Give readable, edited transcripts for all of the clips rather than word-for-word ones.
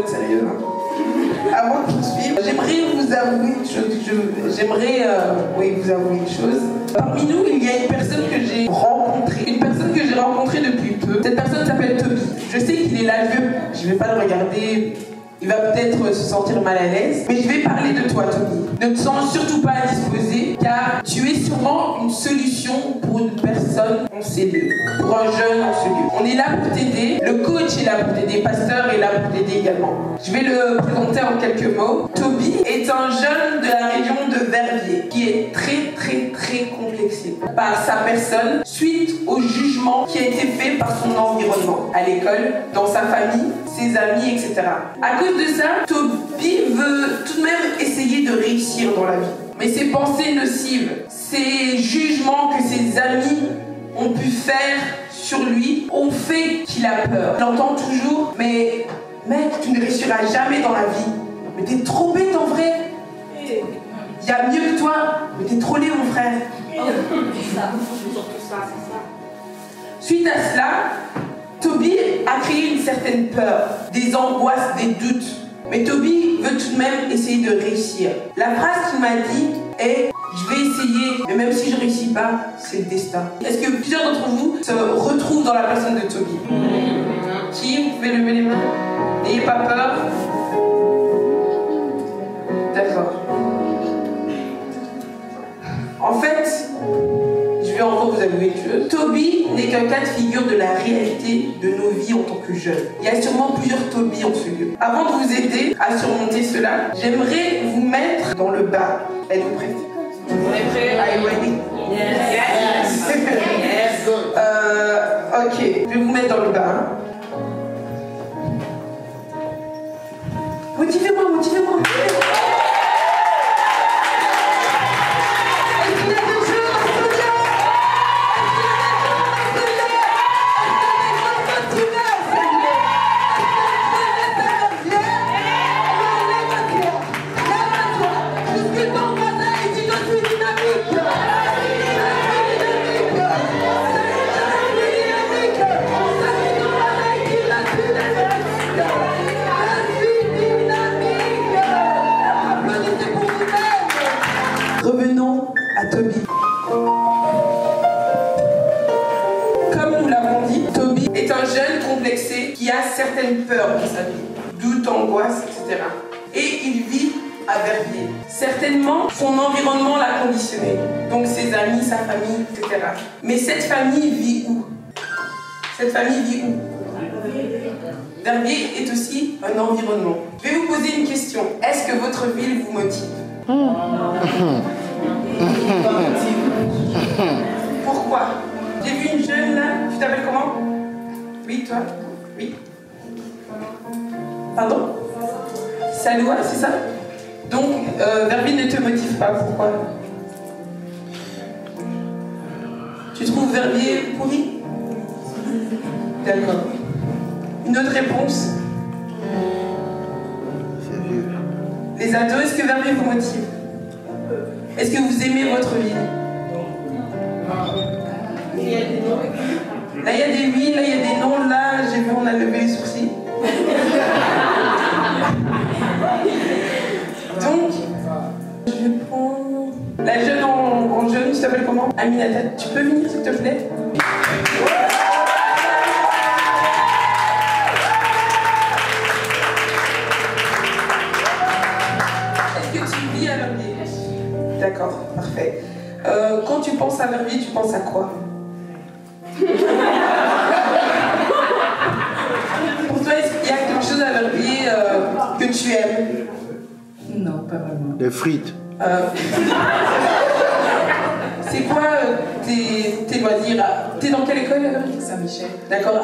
être sérieux. Hein. Avant de poursuivre, j'aimerais vous avouer une chose. Vous avouer une chose. Parmi nous, il y a une personne que j'ai rencontrée. Une personne que j'ai rencontrée depuis peu. Cette personne s'appelle Toby. Je sais qu'il est là, je vais pas le regarder. Il va peut-être se sentir mal à l'aise. Mais je vais parler de toi, Toby. Ne te sens surtout pas indisposé, car tu es sûrement une solution pour une personne en CDE, pour un jeune en CDE. On est là pour t'aider, le coach est là pour t'aider, pasteur est là pour t'aider également. Je vais le présenter en quelques mots. Toby est un jeune de la région de Verviers, qui est très complexé par sa personne, suite au jugement qui a été fait par son environnement, à l'école, dans sa famille, ses amis, etc. À cause de ça, Toby veut tout de même essayer de réussir dans la vie. Mais ses pensées nocives, ses jugements que ses amis ont pu faire sur lui ont fait qu'il a peur. Il entend toujours, mais mec, tu ne réussiras jamais dans la vie. Mais t'es trop bête en vrai. Il y a mieux que toi, mais t'es trop laid mon frère. Suite à cela, Toby a créé une certaine peur, des angoisses, des doutes. Mais Toby veut tout de même essayer de réussir. La phrase qu'il m'a dit est « Je vais essayer, mais même si je ne réussis pas, c'est le destin ». Est-ce que plusieurs d'entre vous se retrouvent dans la personne de Toby? Qui? Vous pouvez lever les mains? N'ayez pas peur. D'accord. En fait, je vais encore vous avouer une chose. Toby n'est qu'un cas de figure de la réalité de nos vies en tant que jeunes. Il y a sûrement plusieurs Toby en ce lieu. Avant de vous aider à surmonter cela, j'aimerais vous mettre dans le bas. Êtes-vous prêts? On est prêts? Are you ready? Yes. Yes. Ok, je vais vous mettre dans le bas. Motivez-moi, motivez-moi. Revenons à Toby. Comme nous l'avons dit, Toby est un jeune complexé qui a certaines peurs dans sa vie, doutes, angoisses, etc. Et il vit à Verviers. Certainement, son environnement l'a conditionné, donc ses amis, sa famille, etc. Mais cette famille vit où? Cette famille vit où? Verviers est aussi un environnement. Je vais vous poser une question. Est-ce que votre ville vous motive? Pourquoi? J'ai vu une jeune là. Tu t'appelles comment? Oui, toi? Oui. Pardon? Saloua, c'est ça? Donc, Verviers ne te motive pas. Pourquoi? Tu trouves Verviers pourri? D'accord. Une autre réponse? Les ados, est-ce que Verviers vous motive? Est-ce que vous aimez votre ville? Là, il y a des oui, là, il y a des non. Là, j'ai vu, on a levé les sourcils. Donc, je vais prendre la jeune en jaune, tu t'appelles comment? Aminata, tu peux venir s'il te plaît? Est-ce que tu vis à Verviers? D'accord, parfait. Quand tu penses à Verviers, tu penses à quoi? Pour toi, est-ce qu'il y a quelque chose à Verviers que tu aimes? Non, pas vraiment. Les frites. C'est quoi tes loisirs? T'es dans quelle école? Saint-Michel. D'accord.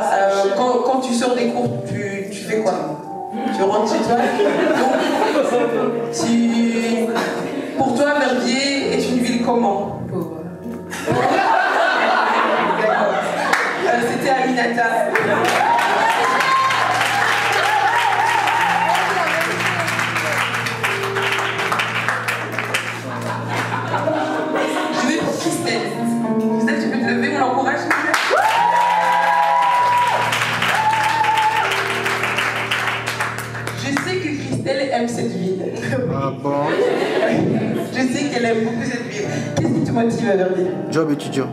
Quand tu sors des cours, tu fais quoi? Tu rentres chez toi? Donc, pour toi, Verviers est une ville comment? Pauvre. D'accord. C'était Aminata. Je vais pour Christelle. Christelle, tu peux te lever, on l'encourage, s'il te plaît? Je aime cette ville. Ah bon? Je sais qu'elle aime beaucoup cette ville. Qu'est-ce qui te motive à Verviers? Job étudiant.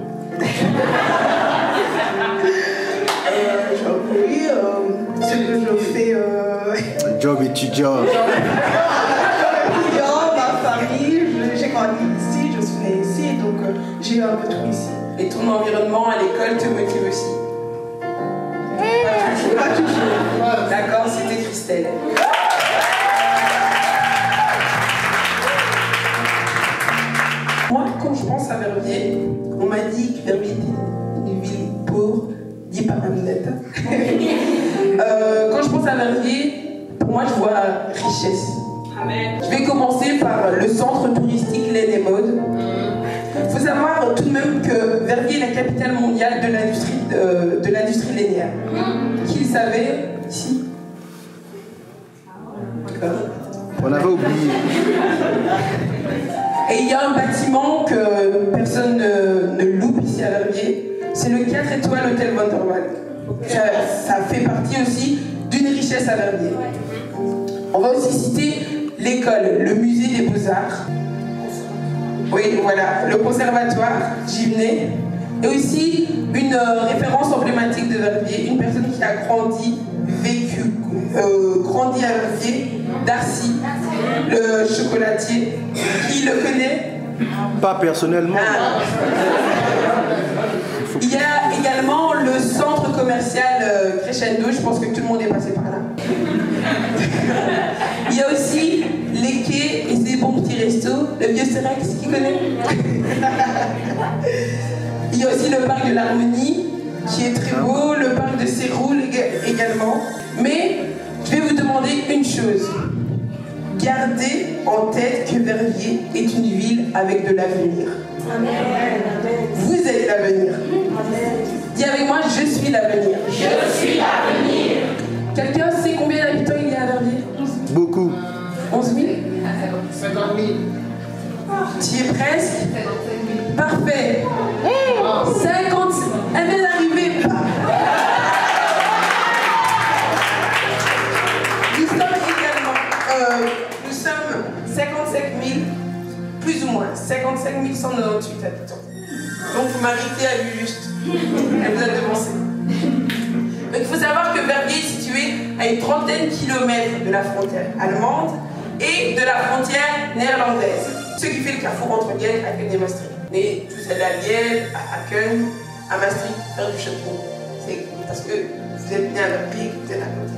Oui, ce que je fais. Job étudiant. Ma famille, j'ai grandi ici, je suis née ici, donc j'ai un peu tout ici. Et ton environnement à l'école te motive aussi? Pas toujours. D'accord, c'était Christelle. Moi, quand je pense à Verviers, on m'a dit que Verviers était une ville pauvre, dit par Aminata. Quand je pense à Verviers, pour moi, je vois richesse. Amen. Je vais commencer par le centre touristique Laine et Mode. Il faut savoir tout de même que Verviers est la capitale mondiale de l'industrie lainière. Qui le savait ici? D'accord. On avait oublié. Et il y a un bâtiment que personne ne loupe ici à Verviers, c'est le 4 étoiles Hôtel Vanderwall. Ça fait partie aussi d'une richesse à Verviers. On va aussi citer l'école, le musée des Beaux-Arts. Oui, voilà, le conservatoire, j'y venais. Et aussi une référence emblématique de Verviers, une personne qui a grandi à Verviers, Darcy, le chocolatier. Qui le connaît? Pas personnellement. Ah. Il y a également le centre commercial Crescendo, je pense que tout le monde est passé par là. Il y a aussi les quais et ses bons petits restos, le vieux Cerex, qui connaît? Il y a aussi le parc de l'Harmonie, qui est très beau, le parc de Séroul également. Mais je vais vous demander une chose. Gardez en tête que Verviers est une ville avec de l'avenir. Vous êtes l'avenir. Dis avec moi, je suis l'avenir. Je suis l'avenir. Quelqu'un sait combien d'habitants il y a à Verviers? Beaucoup. 11 000? 50 000. Tu y es presque? Parfait. 50. Elle vient d'arriver. Nous sommes 55 000, plus ou moins, 55 198 habitants. Donc Marité a vu juste. Elle vous a devancé. Donc il faut savoir que Verviers est situé à une trentaine de kilomètres de la frontière allemande et de la frontière néerlandaise. Ce qui fait le carrefour entre Liège, Aken et Maastricht. Mais tous allez à Liège, à Aken, à Maastricht, faire du chapeau. C'est parce que vous êtes bien à Verviers, vous êtes à côté.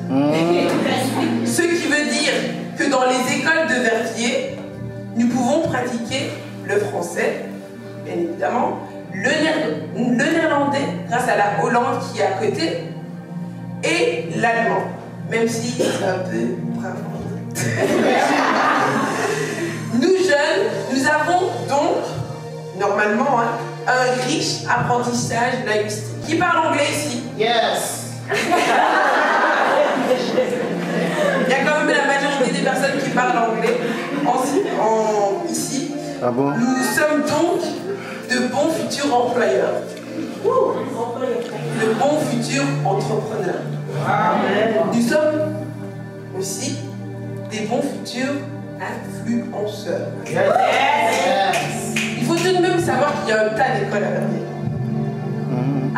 Ce qui veut dire que dans les écoles de Verviers, nous pouvons pratiquer le français, bien évidemment, le néerlandais grâce à la Hollande qui est à côté, et l'allemand, même si c'est un peu bravo. Nous jeunes, nous avons donc, normalement, un riche apprentissage linguistique. Qui parle anglais ici? Yes. Il y a quand même la majorité des personnes qui parlent anglais ici. Ah bon? Nous sommes donc de bons futurs employeurs. De bons futurs entrepreneurs. Nous sommes aussi des bons futurs influenceurs. Il faut tout de même savoir qu'il y a un tas d'écoles à Verviers.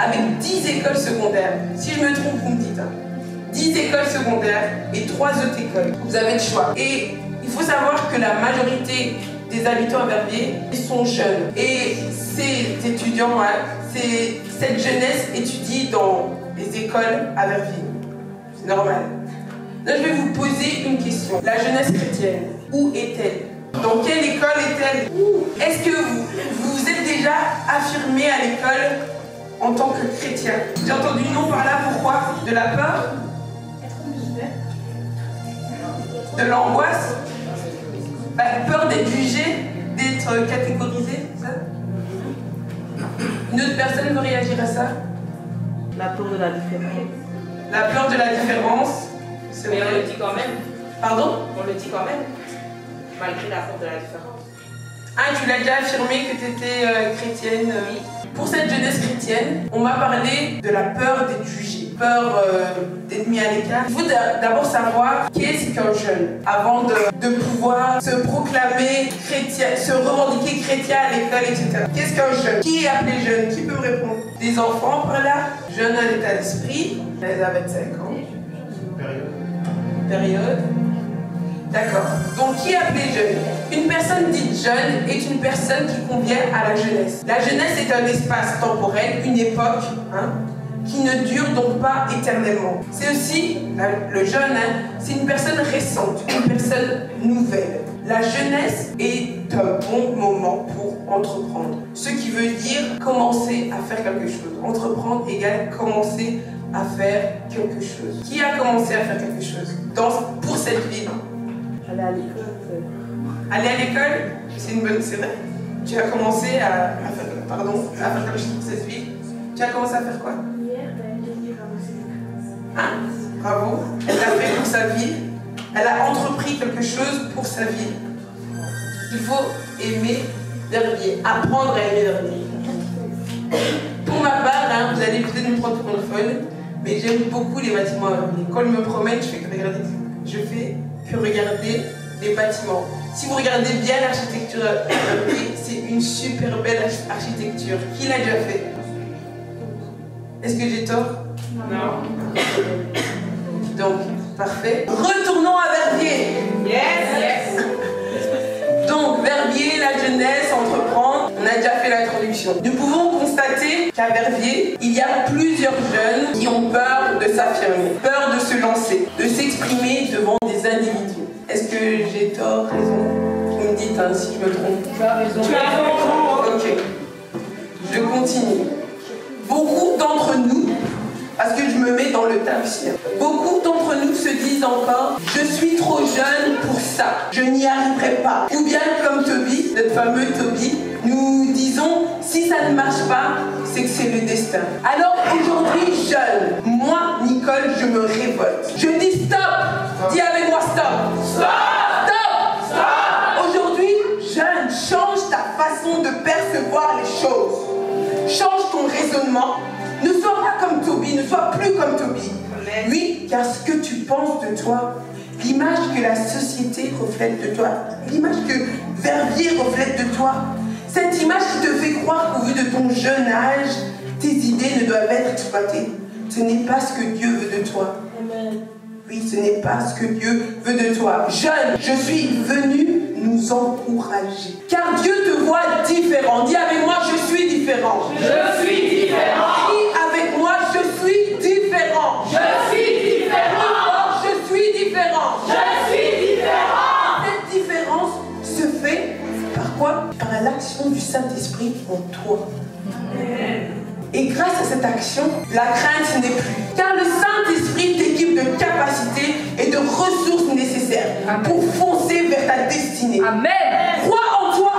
Avec 10 écoles secondaires. Si je me trompe, vous me dites. 10 écoles secondaires et 3 autres écoles. Vous avez le choix. Et il faut savoir que la majorité des habitants à Verviers sont jeunes. Et ces étudiants, cette jeunesse étudie dans les écoles à Verviers. C'est normal. Là, je vais vous poser une question. La jeunesse chrétienne, où est-elle? Dans quelle école est-elle? Est-ce que vous vous êtes déjà affirmé à l'école en tant que chrétien? J'ai entendu non par là, pourquoi? De la peur? De l'angoisse? Peur d'être jugé, d'être catégorisé, c'est ça? Une autre personne veut réagir à ça? La peur de la différence. La peur de la différence, c'est Mais on vrai. le dit quand même. Pardon? On le dit quand même. Malgré la peur de la différence. Ah, tu l'as déjà affirmé que tu étais chrétienne? Oui. Pour cette jeunesse chrétienne, on m'a parlé de la peur d'être jugée. peur d'être mis à l'écart. Il faut d'abord savoir qu'est-ce qu'un jeune avant de pouvoir se proclamer chrétien, se revendiquer chrétien à l'école, etc. Qu'est-ce qu'un jeune? Qui est appelé jeune? Qui peut me répondre? Des enfants par là? Jeune à l'état d'esprit, elle a 25 ans. Période. D'accord. Donc, qui est appelé jeune? Une personne dite jeune est une personne qui convient à la jeunesse. La jeunesse est un espace temporel, une époque, qui ne dure donc pas éternellement. C'est aussi, le jeune, c'est une personne récente, une personne nouvelle. La jeunesse est un bon moment pour entreprendre. Ce qui veut dire commencer à faire quelque chose. Entreprendre égale commencer à faire quelque chose. Qui a commencé à faire quelque chose pour cette ville? Aller à l'école. Aller à l'école, c'est une bonne... C'est vrai. Tu as commencé à faire quelque chose pour cette ville. Tu as commencé à faire quoi? Hier, j'ai commencé les classes. Bravo. Elle l'a fait pour sa ville. Elle a entrepris quelque chose pour sa ville. Il faut aimer Verviers. Apprendre à aimer Verviers. Pour ma part, vous allez peut-être me prendre pour une folle, mais j'aime beaucoup les bâtiments à Verviers. Quand je me promène, je fais que regarder les bâtiments. Si vous regardez bien l'architecture à Verviers, c'est une super belle architecture. Qui l'a déjà fait? Est-ce que j'ai tort? Non. Donc, parfait. Retournons à Verviers. Yes. Donc, Verviers, la jeunesse, entreprendre. On a déjà fait l'introduction. Nous pouvons constater qu'à Verviers, il y a plusieurs jeunes qui ont peur de s'affirmer, peur de se lancer, de s'exprimer devant des individus. Est-ce que j'ai tort, raison? Vous me dites si je me trompe. Tu as raison. Tu as raison. Ok. Je continue. Beaucoup d'entre nous, parce que je me mets dans le tas aussi, beaucoup d'entre nous se disent encore « Je suis trop jeune pour ça, je n'y arriverai pas ». Ou bien comme Toby, notre fameux Toby, nous disons « Si ça ne marche pas, c'est que c'est le destin ». Alors aujourd'hui, jeune, moi, Nicole, je me révolte. Je dis stop. Dis avec moi stop. Stop. Stop. Stop. Aujourd'hui, jeune, change ta façon de percevoir les choses. Change ton raisonnement. Ne sois pas comme Toby, ne sois plus comme Toby. Oui, car ce que tu penses de toi, l'image que la société reflète de toi, l'image que Verviers reflète de toi, cette image qui te fait croire qu'au vu de ton jeune âge, tes idées ne doivent être exploitées. Ce n'est pas ce que Dieu veut de toi. Amen. Oui, ce n'est pas ce que Dieu veut de toi. Jeune, je suis venu nous encourager. Car Dieu te voit différent. Dis avec moi, je suis différent. Je suis différent. Dis avec moi, je suis différent. Je suis différent. Je suis différent. Je suis différent. Cette différence se fait par quoi? Par l'action du Saint-Esprit en toi. Et grâce à cette action, la crainte n'est plus. Car le Saint-Esprit t'équipe de capacités et de ressources nécessaires pour foncer vers ta destinée. Amen. Crois en toi,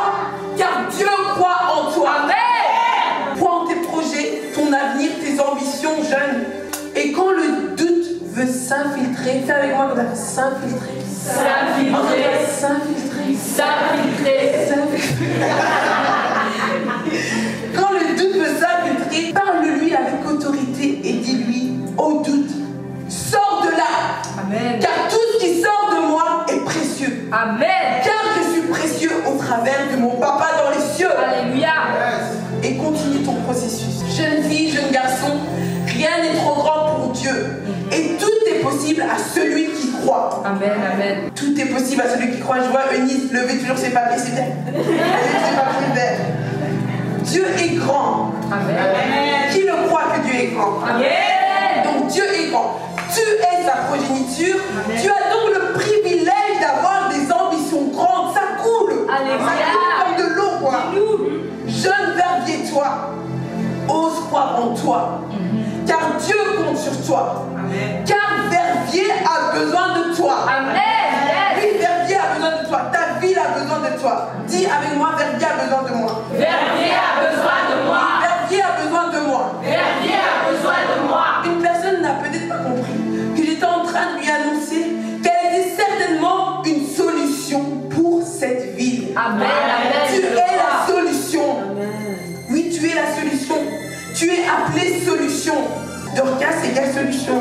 car Dieu croit en toi. Amen. Crois en tes projets, ton avenir, tes ambitions jeunes. Et quand le doute veut s'infiltrer, fais avec moi, s'infiltrer. S'infiltrer. S'infiltrer. S'infiltrer. Quand le doute veut s'infiltrer, parle-lui avec autorité et dis-lui, ô doute, sors de là. Amen. Car tout ce qui sort de moi est précieux. Amen. Car je suis précieux au travers de mon Papa dans les cieux. Alléluia. Et continue ton processus. Jeune fille, jeune garçon, rien n'est trop grand pour Dieu. Et tout est possible à celui qui croit. Amen. Amen. Tout est possible à celui qui croit. Je vois Eunice lever toujours ses papiers, c'est bien. Elle lève ses papiers verts. Dieu est grand. Amen. Qui le croit que Dieu est grand? Amen. Donc Dieu est grand. Tu es sa progéniture. Amen. Tu as donc le privilège d'avoir des ambitions grandes. Ça coule. Alléluia. Ça coule comme de l'eau, quoi. Jeune Verviers, toi, ose croire en toi. Car Dieu compte sur toi. Amen. Car Verviers a besoin de toi. Amen. Oui, Verviers a besoin de toi. Ta ville a besoin de toi. Dis avec moi, Verviers a besoin de moi. Verviers a besoin de moi. Verviers a besoin de moi. Verviers a besoin de moi. Une personne n'a peut-être pas compris que j'étais en train de lui annoncer qu'elle était certainement une solution pour cette ville. Amen. Amen. Tu es la solution. Oui, tu es la solution. Tu es appelé solution. Donc Dorcas égale solution.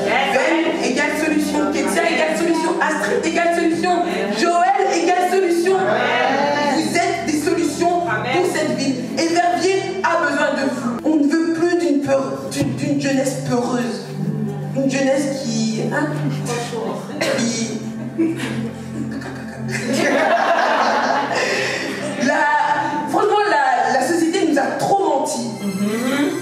Ben égale solution. Ketia égale solution. Astrid égale solution. Joël égale solution. Vous êtes des solutions pour cette ville. Et Verviers a besoin de vous. On ne veut plus d'une jeunesse peureuse. Une jeunesse qui... Hein, franchement, la société nous a trop menti.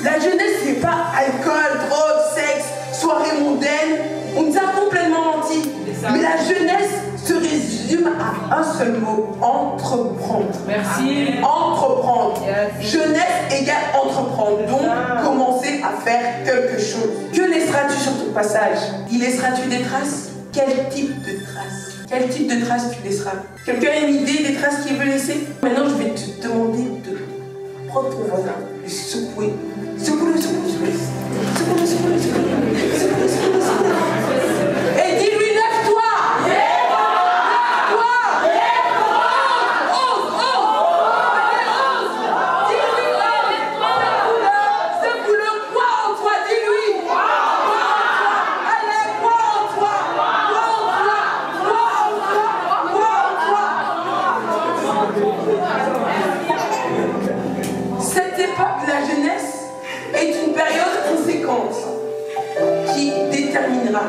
La jeunesse, c'est pas alcool, drogue, sexe, soirée mondaine. On nous a complètement menti. Mais la jeunesse se résume à un seul mot: entreprendre. Merci. Entreprendre. Yes. Jeunesse égale entreprendre. Donc, commencer à faire quelque chose. Que laisseras-tu sur ton passage? Y laisseras-tu des traces? Quel type de traces? Quel type de traces tu laisseras? Quelqu'un a une idée des traces qu'il veut laisser? Maintenant, je vais te demander de prendre ton voisin, de secouer. Secoue-le, secoue-le, secoue-le. Secoue-le, secoue-le, secoue-le. Secoue-le, secoue-le, secoue-le. Et dis-lui, lève-toi! Cette époque de la jeunesse est une période conséquente qui déterminera,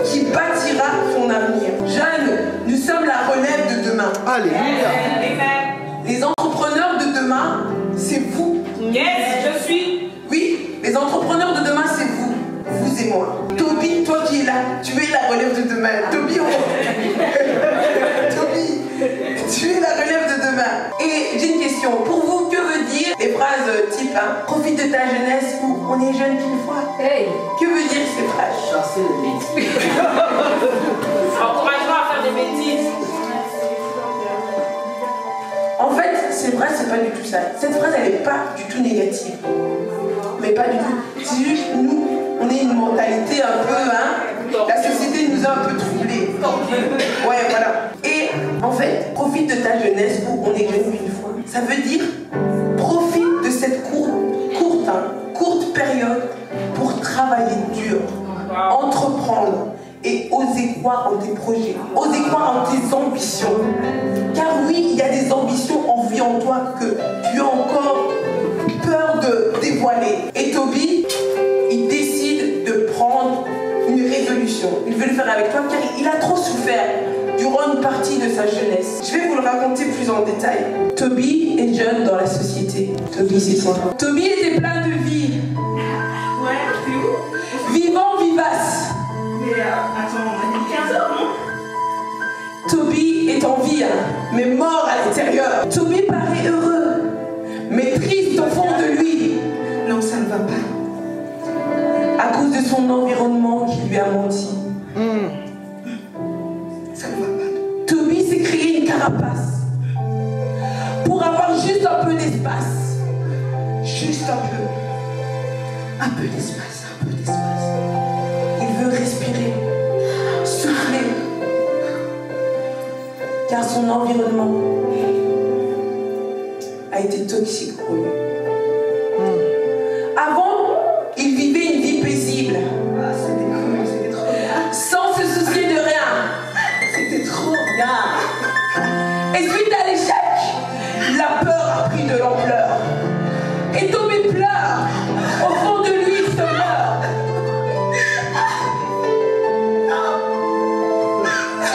qui bâtira son avenir. Jeunes, nous sommes la relève de demain. Alléluia. Les entrepreneurs de demain, c'est vous. Yes, je suis. Oui, les entrepreneurs de demain, c'est vous. Vous et moi. Toby, toi qui es là, tu es la relève de demain. Toby, Toby, tu es la relève de demain. Et j'ai une question. Pour vous, que veut dire les phrases type hein, profite de ta jeunesse ou on est jeune qu'une fois? Hey. Que veut dire ces phrases? Encourage-moi à faire des bêtises. En fait, c'est vrai, c'est pas du tout ça. Cette phrase, elle n'est pas du tout négative. Mais pas du tout. C'est juste nous, on est une mentalité un peu, hein. La société nous a un peu troublés. Ouais, voilà. Et en fait, profite de ta jeunesse où on est jeune une fois. Ça veut dire profite de cette courte période pour travailler dur, entreprendre et oser croire en tes projets, oser croire en tes ambitions. Car oui, il y a des ambitions en vie en toi que tu as encore peur de dévoiler. Et Toby, il décide de prendre une résolution. Il veut le faire avec toi car il a trop souffert durant une partie de sa jeunesse. Je vais vous le raconter plus en détail. Toby est jeune dans la société. Toby, c'est son nom. Toby était plein de vie. Ouais, c'est où? Vivant, vivace. Mais attends, on a dit 15 heures, non? Toby est en vie, hein, mais mort à l'intérieur. Toby paraît heureux, mais triste au fond de lui. Non, ça ne va pas. À cause de son environnement qui lui a menti. Ça ne va pas. Toby s'est créé une carapace pour avoir juste un peu d'espace. Juste un peu. Un peu d'espace, un peu d'espace. Il veut respirer, souffler. Car son environnement a été toxique pour lui. Avant, il vivait une vie paisible, Ah, c'était cool, c'était trop bien. sans se soucier de rien. C'était trop bien. Et suite à l'échec, la peur a pris de l'ampleur. Et Toby pleure. Au fond de lui, il se meurt.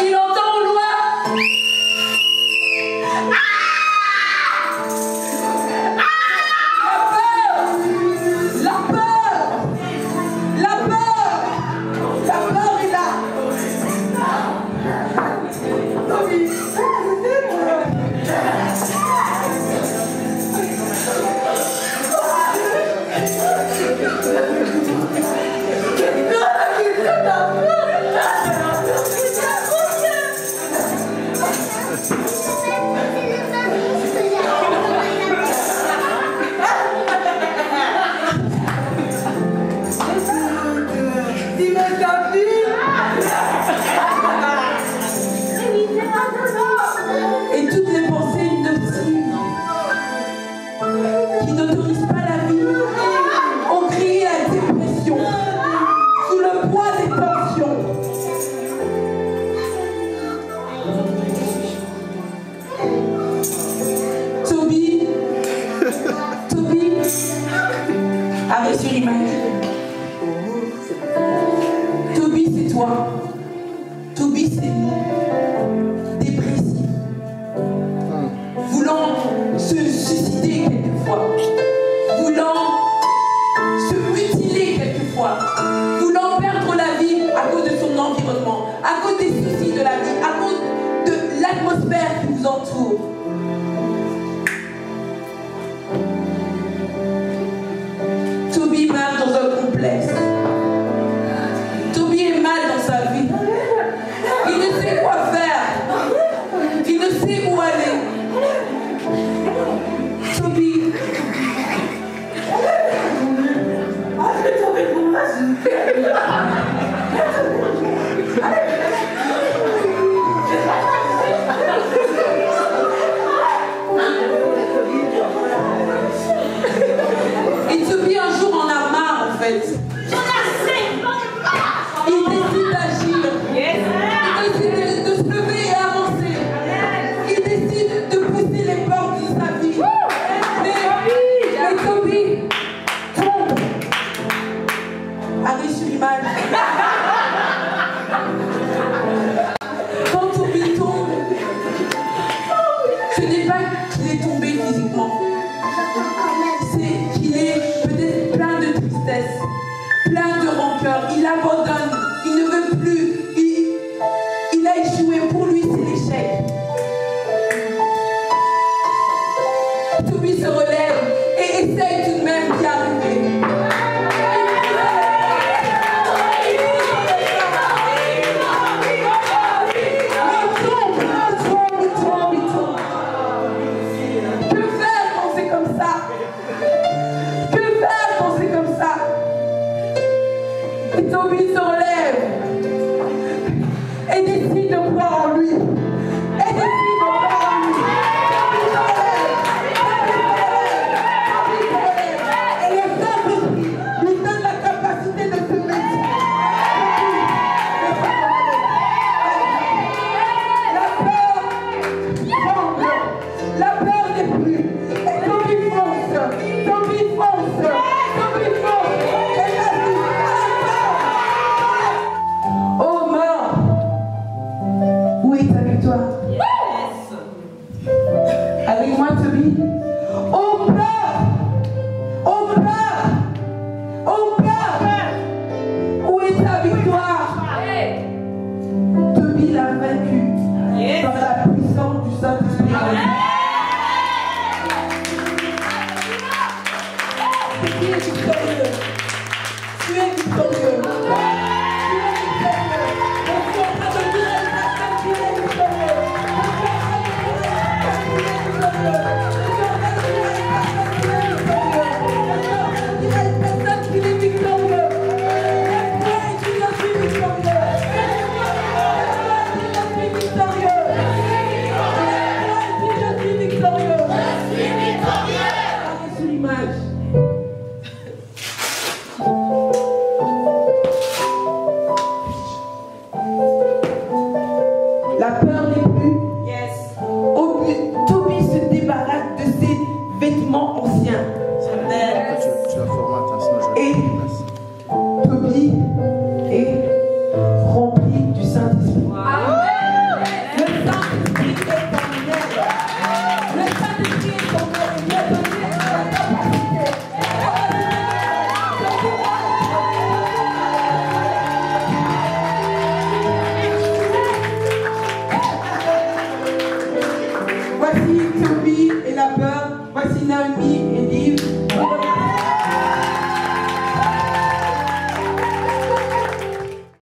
Il entend au loin. Toby, c'est nous, dépressif, voulant se suicider quelquefois, voulant se mutiler quelquefois, voulant perdre la vie à cause de son environnement, à cause des soucis de la vie, à cause de l'atmosphère qui nous entoure. Toby meurt dans un complexe. Toby est mal dans sa vie. Il ne sait quoi faire. Il ne sait où aller. Toby. Et Toby un jour en a marre en fait. Il décide d'agir. Il décide de se lever et avancer. Il décide de pousser les portes de sa vie. Mais Toby tombe. Arrive sur l'image. Quand Toby tombe, ce n'est pas qu'il est tombé physiquement. C'est qu'il est peut-être plein de tristesse, plein de rancœur. Il abandonne, il ne veut plus, il a échoué. Pour lui, c'est l'échec. Toby se relève et essaye tout de même d'y arriver. Que faire quand c'est comme ça? Que faire quand c'est comme ça? Et Toby se relève et décide de croire en lui. Et décide de croire en lui. Toby se relève. Et le Saint-Esprit lui donne la capacité de se mettre. La peur tremble. La peur n'est plus. Et Toby fonce. Toby fonce. Toby fonce. Et la vie. Oh mort, où est ta victoire? Avec moi, Toby. Oh peur, oh peur, oh peur, où est ta victoire? Toby l'a vaincu par la puissance du Saint-Esprit. Tu es victorieux. Tu es victorieux. La peur n'est plus. Toby se débarrasse de ses vêtements anciens. Tu la formates, hein, sinon je vais Et pas place. Toby est rempli du Saint-Esprit. Le Saint-Esprit est en elle. Le Saint-Esprit est en elle. Il a donné la capacité. Voici Toby et la peur. Voici Naomi et Liv.